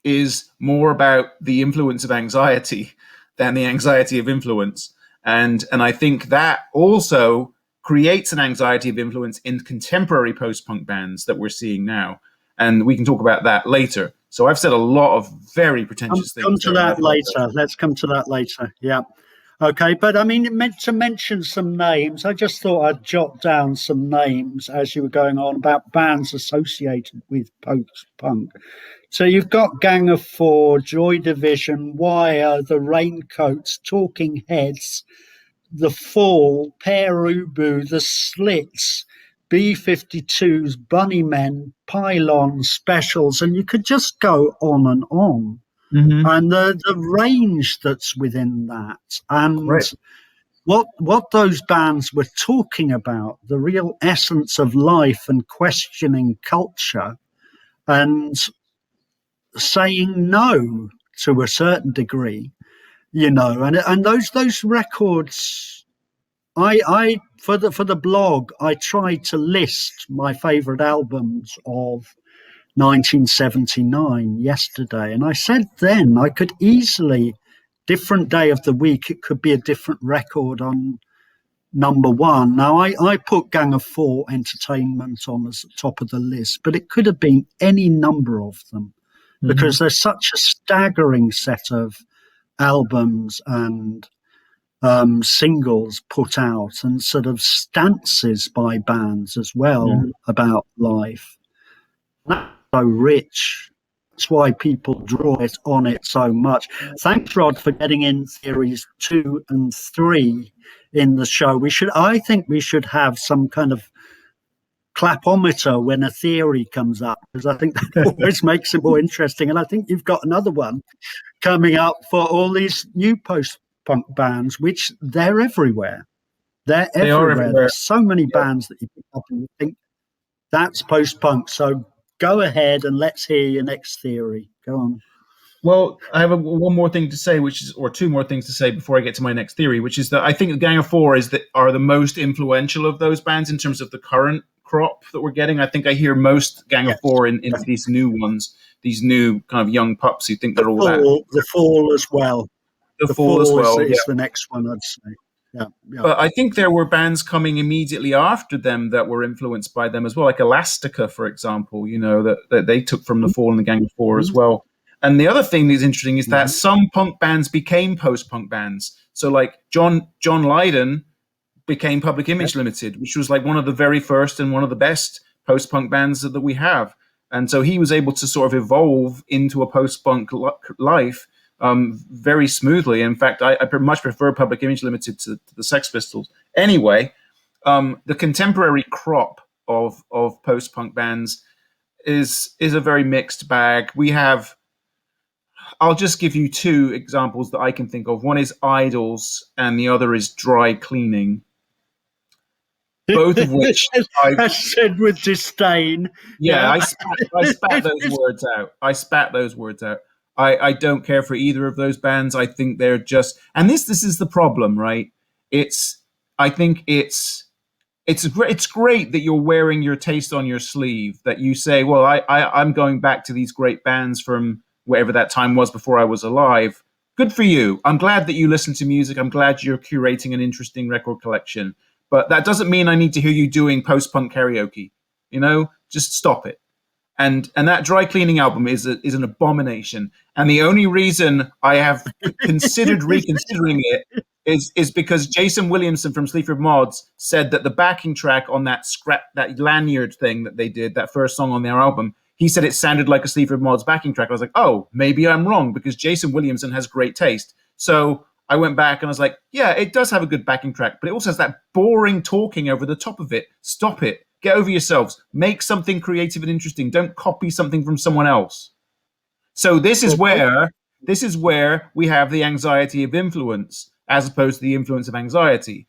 is more about the influence of anxiety than the anxiety of influence. And I think that also creates an anxiety of influence in contemporary post-punk bands that we're seeing now. And we can talk about that later. So I've said a lot of very pretentious things. Come to that later. Let's come to that later. Yeah. Okay. But I mean, meant to mention some names. I just thought I'd jot down some names as you were going on about bands associated with post-punk. So you've got Gang of Four, Joy Division, Wire, The Raincoats, Talking Heads, The Fall, Pere Ubu, The Slits, B-52s, Bunnymen, Pylon, Specials, and you could just go on and on. Mm-hmm. And the range that's within that, and right. what those bands were talking about, the real essence of life and questioning culture, and saying no to a certain degree, and those records, I for the blog, I tried to list my favorite albums of 1979 yesterday, and I said then I could easily, different day of the week, it could be a different record on number one. Now I put Gang of Four Entertainment on as the top of the list, but it could have been any number of them, because there's such a staggering set of albums and singles put out, and sort of stances by bands as well about life. That's so rich. That's why people draw it on it so much. Thanks, Rod, for getting in theories 2 and 3 in the show. I think we should have some kind of clapometer when a theory comes up, because I think that always makes it more interesting. And I think you've got another one coming up for all these new post-punk bands, which they're everywhere. They're everywhere. There's so many bands that you pick up and you think that's post-punk. So go ahead and let's hear your next theory. Go on. Well, I have one more thing to say, or two more things to say before I get to my next theory, which is that I think the Gang of Four are the most influential of those bands in terms of the current crop that we're getting. I think I hear most Gang of Four in these new ones, these new kind of young pups who think they're all that. The Fall as well. The Fall as well is the next one, I'd say. Yeah. But I think there were bands coming immediately after them that were influenced by them as well, like Elastica, for example, that they took from the Fall and the Gang of Four as well. And the other thing that's interesting is that some punk bands became post-punk bands. So like John Lydon became Public Image Limited, which was like one of the very first and one of the best post-punk bands that we have. And so he was able to sort of evolve into a post-punk life very smoothly. In fact, I much prefer Public Image Limited to the Sex Pistols. Anyway, the contemporary crop of post-punk bands is a very mixed bag. We have, I'll just give you two examples that I can think of. One is Idols, and the other is Dry Cleaning. Both of which I said with disdain. Yeah, I spat those words out. I don't care for either of those bands. I think they're just, and this is the problem, right? I think it's great that you're wearing your taste on your sleeve, that you say, well, I'm going back to these great bands from whatever that time was before I was alive. Good for you. I'm glad that you listen to music. I'm glad you're curating an interesting record collection. But that doesn't mean I need to hear you doing post-punk karaoke. Just stop it. And that Dry Cleaning album is an abomination. And the only reason I have considered reconsidering it is because Jason Williamson from Sleaford Mods said that the backing track on that lanyard thing that they did, that first song on their album, he said it sounded like a Sleaford Mods backing track. I was like, oh, maybe I'm wrong, because Jason Williamson has great taste. So I went back and I was like, yeah, it does have a good backing track, but it also has that boring talking over the top of it. Stop it. Get over yourselves. Make something creative and interesting. Don't copy something from someone else. So this is where we have the anxiety of influence as opposed to the influence of anxiety.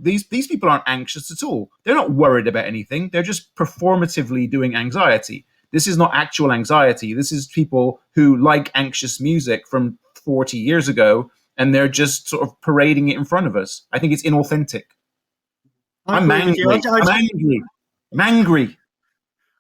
These people aren't anxious at all. They're not worried about anything. They're just performatively doing anxiety. This is not actual anxiety. This is people who like anxious music from 40 years ago, and they're just sort of parading it in front of us. I think it's inauthentic. I'm angry.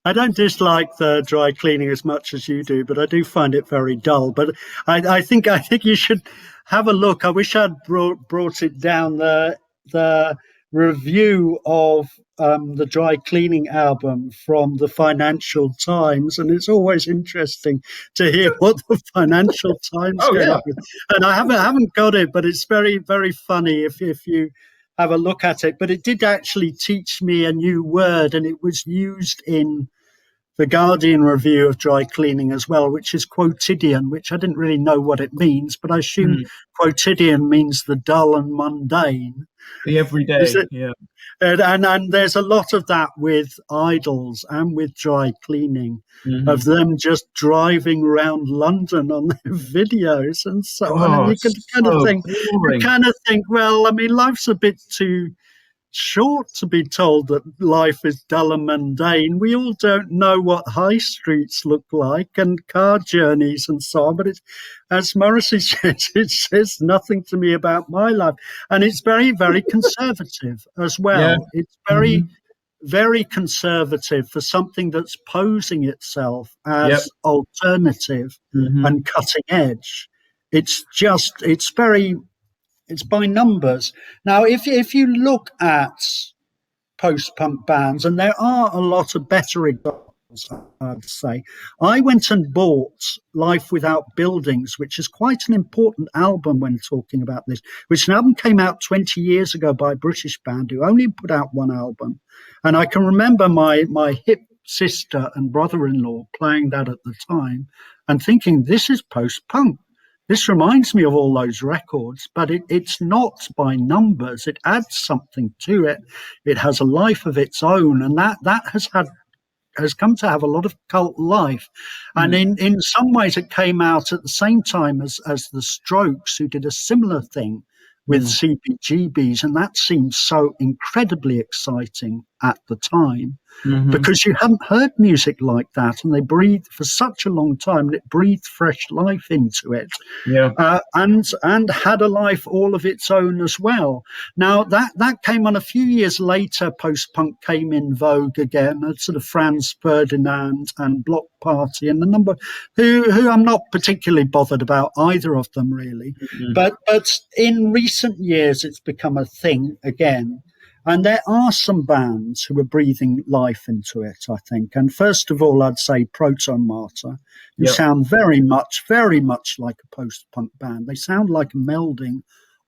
I don't dislike the Dry Cleaning as much as you do, but I do find it very dull. But I think you should have a look. I wish I'd brought it down, the review of the Dry Cleaning album from the Financial Times, and it's always interesting to hear what the Financial Times came up with. And I haven't got it, but it's very, very funny if you have a look at it. But it did actually teach me a new word, and it was used in the Guardian review of Dry Cleaning as well, which is quotidian, which I didn't really know what it means, but I assume quotidian means the dull and mundane. The everyday, yeah. And there's a lot of that with Idols and with Dry Cleaning, of them just driving around London on their videos and so on. And you can kind of think, well, I mean, life's a bit too short to be told that life is dull and mundane. We all don't know what high streets look like and car journeys and so on, but it's, as Morrissey says, it says nothing to me about my life. And it's very, very conservative as well. Yeah. It's very, very conservative for something that's posing itself as alternative and cutting edge. It's by numbers. Now, if you look at post-punk bands, and there are a lot of better examples, I'd say. I went and bought Life Without Buildings, which is quite an important album when talking about this, which an album came out 20 years ago by a British band who only put out one album. And I can remember my hip sister and brother-in-law playing that at the time and thinking, this is post-punk. This reminds me of all those records, but it's not by numbers. It adds something to it. It has a life of its own, and that has come to have a lot of cult life. And in some ways, it came out at the same time as the Strokes, who did a similar thing with CBGBs, and that seemed so incredibly exciting at the time because you hadn't heard music like that, and they breathed for such a long time, and it breathed fresh life into it, and had a life all of its own as well. Now that came on a few years later. Post-punk came in vogue again, sort of Franz Ferdinand and Block Party, and a number who I'm not particularly bothered about either of them really, but in recent years it's become a thing again. And there are some bands who are breathing life into it, I think. And first of all, I'd say Proton Martyr, who sound very much like a post-punk band. They sound like a melding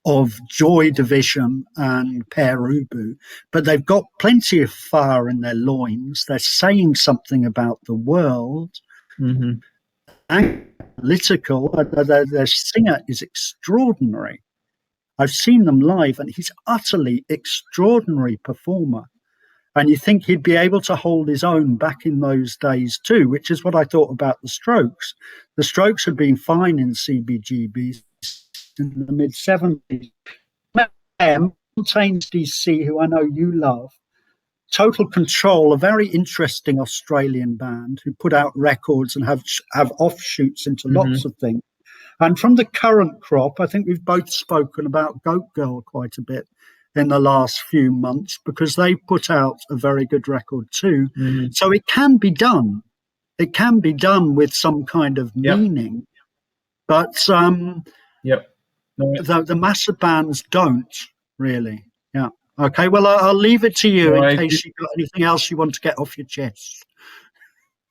of Joy Division and Pere Ubu, but they've got plenty of fire in their loins. They're saying something about the world. Mm-hmm. And political, their singer is extraordinary. I've seen them live, and he's utterly extraordinary performer. And you think he'd be able to hold his own back in those days too, which is what I thought about the Strokes. The Strokes had been fine in CBGBs in the mid-70s. Mountains DC, who I know you love, Total Control, a very interesting Australian band who put out records and have offshoots into lots of things. And from the current crop, I think we've both spoken about Goat Girl quite a bit in the last few months, because they put out a very good record too. Mm-hmm. So it can be done. It can be done with some kind of meaning. But the massive bands don't really. Yeah. Okay, well, I'll leave it to you in case you've got anything else you want to get off your chest.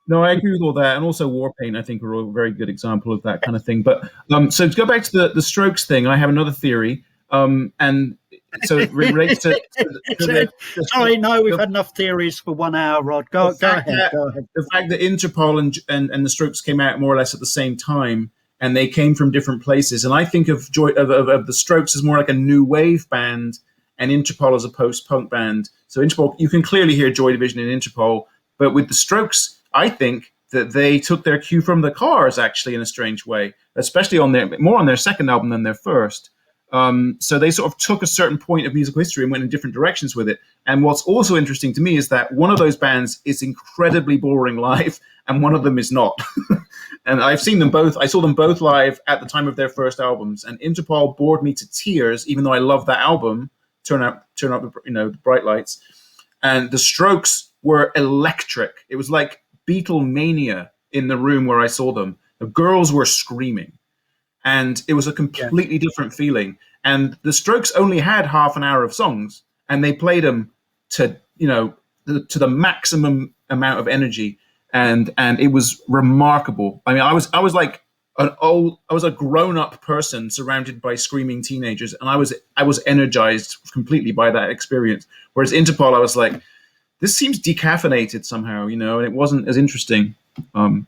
No, I agree with all that, and also Warpaint, I think, are a very good example of that kind of thing. But so to go back to the Strokes thing, I have another theory, and so it relates to. Sorry, no, we've had enough theories for 1 hour, Rod. Go ahead. The fact that Interpol and the Strokes came out more or less at the same time, and they came from different places, and I think of the Strokes as more like a new wave band, and Interpol as a post-punk band. So Interpol, you can clearly hear Joy Division in Interpol, but with the Strokes, I think that they took their cue from the Cars, actually, in a strange way, especially more on their second album than their first. So they sort of took a certain point of musical history and went in different directions with it. And what's also interesting to me is that one of those bands is incredibly boring live, and one of them is not. And I've seen them both. I saw them both live at the time of their first albums, and Interpol bored me to tears, even though I love that album. Turn up the bright lights. And the Strokes were electric. It was like Beatlemania in the room where I saw them. The girls were screaming, and it was a completely different feeling. And the Strokes only had half an hour of songs, and they played them to the maximum amount of energy, and it was remarkable. I mean, I was like I was a grown-up person surrounded by screaming teenagers, and I was energized completely by that experience. Whereas Interpol, I was like, this seems decaffeinated somehow, and it wasn't as interesting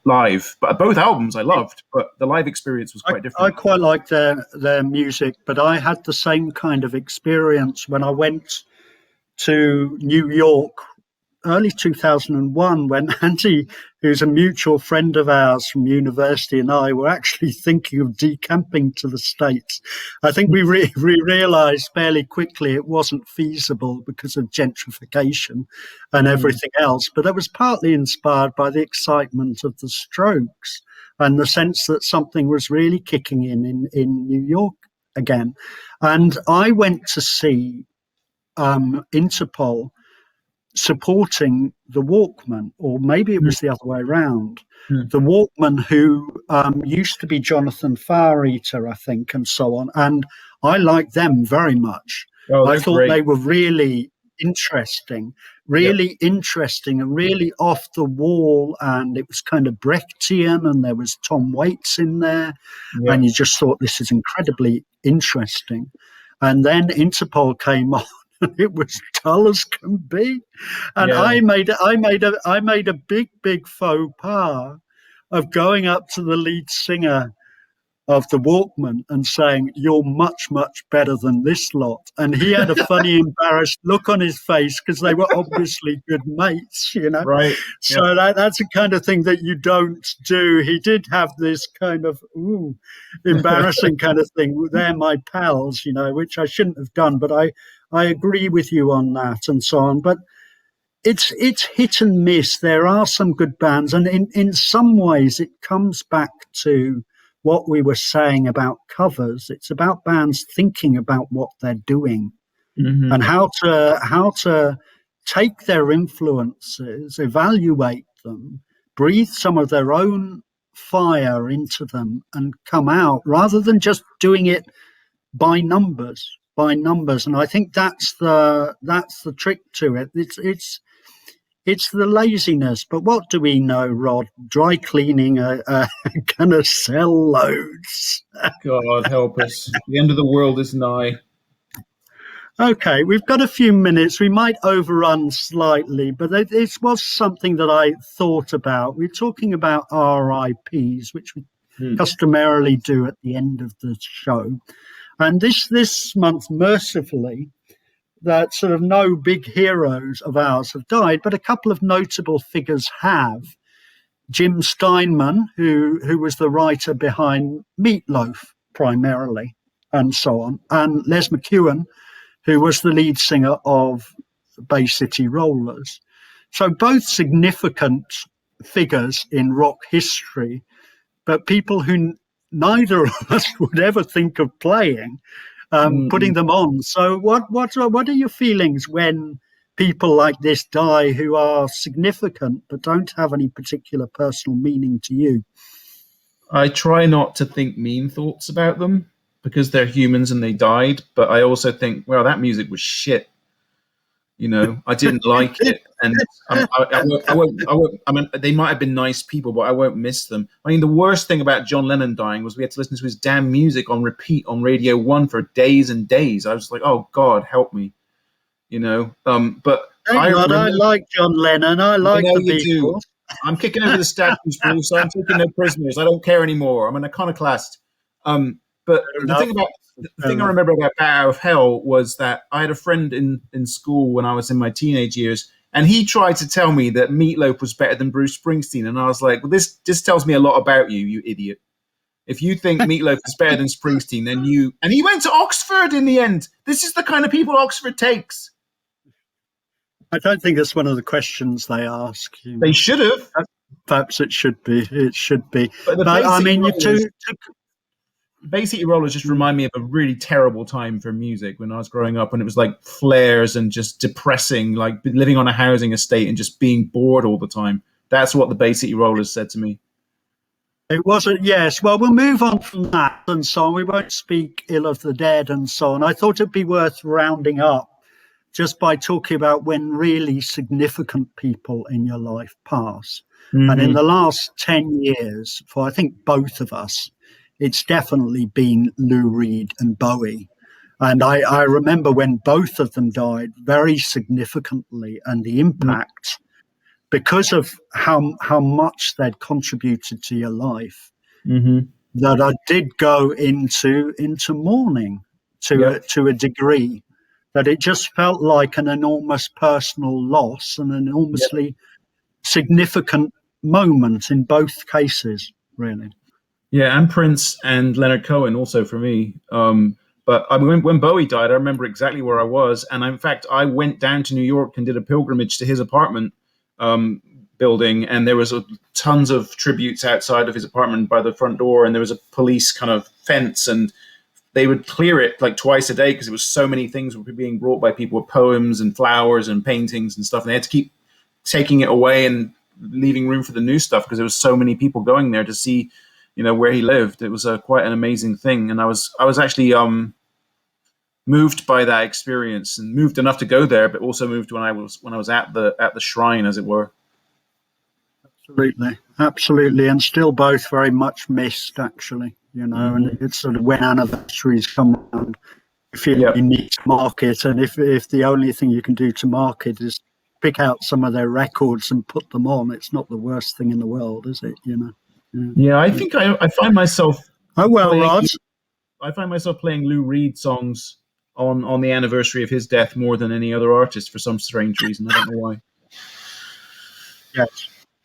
live. But both albums I loved, but the live experience was quite different. I quite liked their music, but I had the same kind of experience when I went to New York early 2001, when Andy, who's a mutual friend of ours from university, and I were actually thinking of decamping to the States. I think we realized fairly quickly it wasn't feasible because of gentrification and everything else, but it was partly inspired by the excitement of the Strokes and the sense that something was really kicking in New York again. And I went to see Interpol supporting the Walkman, or maybe it was the other way around. The Walkman, who used to be Jonathan Fire-Eater, I think, and so on. And I liked them very much. I thought they were really interesting and really off the wall. And it was kind of Brechtian, and there was Tom Waits in there. And you just thought, this is incredibly interesting. And then Interpol came on. It was dull as can be, and I made a big faux pas of going up to the lead singer of the Walkman and saying, "You're much better than this lot," and he had a funny embarrassed look on his face because they were obviously good mates, Right. So that's the kind of thing that you don't do. He did have this kind of embarrassing kind of thing. They're my pals, which I shouldn't have done, but I agree with you on that and so on. But it's hit and miss. There are some good bands, and in some ways it comes back to what we were saying about covers. It's about bands thinking about what they're doing and how to take their influences, evaluate them, breathe some of their own fire into them, and come out rather than just doing it by numbers. And I think that's the trick to it. It's the laziness. But what do we know, Rod? Dry cleaning are gonna sell loads. God help us. The end of the world is nigh. Okay, we've got a few minutes. We might overrun slightly, but this was something that I thought about. We're talking about RIPs, which we customarily do at the end of the show. And this month, mercifully, that sort of no big heroes of ours have died, but a couple of notable figures have. Jim Steinman, who was the writer behind Meatloaf primarily, and so on, and Les McEwen, who was the lead singer of Bay City Rollers. So both significant figures in rock history, but people who neither of us would ever think of playing, putting them on. So what are your feelings when people like this die who are significant but don't have any particular personal meaning to you? I try not to think mean thoughts about them because they're humans and they died. But I also think, well, that music was shit. I didn't like it, and I won't. I mean, they might have been nice people, but I won't miss them. I mean, the worst thing about John Lennon dying was we had to listen to his damn music on repeat on Radio 1 for days and days. I was like, oh God, help me, But I like John Lennon. I like the Beatles. I'm kicking over the statues, Bruce. I'm taking no prisoners. I don't care anymore. I'm an iconoclast. But the thing I remember about Bat Out of Hell was that I had a friend in school when I was in my teenage years, and he tried to tell me that Meatloaf was better than Bruce Springsteen, and I was like, well, this just tells me a lot about you, you idiot. If you think Meatloaf is better than Springsteen, then you... And he went to Oxford in the end. This is the kind of people Oxford takes. I don't think that's one of the questions they ask. They should have. Perhaps it should be. It should be. But I mean, Bay City Rollers just remind me of a really terrible time for music when I was growing up, when it was like flares and just depressing, like living on a housing estate and just being bored all the time. That's what the Bay City Rollers said to me. It wasn't, yes. Well, we'll move on from that and so on. We won't speak ill of the dead and so on. I thought it'd be worth rounding up just by talking about when really significant people in your life pass. Mm-hmm. And in the last 10 years, for I think both of us, it's definitely been Lou Reed and Bowie. And I remember when both of them died very significantly, and the impact, because of how much they'd contributed to your life, that I did go into mourning to a degree, that it just felt like an enormous personal loss and an enormously significant moment in both cases, really. Yeah, and Prince and Leonard Cohen also for me. But I mean, when Bowie died, I remember exactly where I was. And in fact, I went down to New York and did a pilgrimage to his apartment building. And there was tons of tributes outside of his apartment by the front door. And there was a police kind of fence. And they would clear it like twice a day because it was so many things were being brought by people with poems and flowers and paintings and stuff. And they had to keep taking it away and leaving room for the new stuff because there was so many people going there to see where he lived. It was quite an amazing thing, and I was actually moved by that experience, and moved enough to go there, but also moved when I was at the shrine, as it were. Absolutely, and still both very much missed, actually. And it's sort of when anniversaries come around, you feel you need to mark it, and if the only thing you can do to mark it is pick out some of their records and put them on, it's not the worst thing in the world, is it? Yeah, I think I find myself. Oh well, Rod. I find myself playing Lou Reed songs on the anniversary of his death more than any other artist for some strange reason. I don't know why.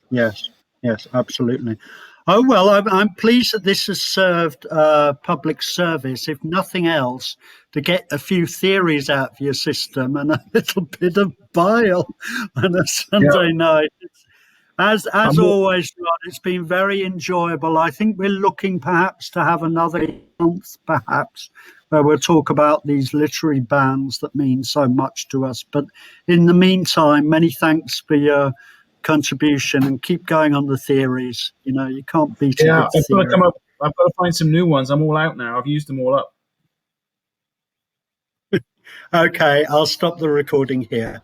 Yes, absolutely. Oh well, I'm pleased that this has served public service, if nothing else, to get a few theories out of your system and a little bit of bile on a Sunday night. As always, Rod, it's been very enjoyable. I think we're looking perhaps to have another month, perhaps, where we'll talk about these literary bands that mean so much to us. But in the meantime, many thanks for your contribution, and keep going on the theories. You can't beat it. Yeah, I've got to find some new ones. I'm all out now. I've used them all up. Okay, I'll stop the recording here.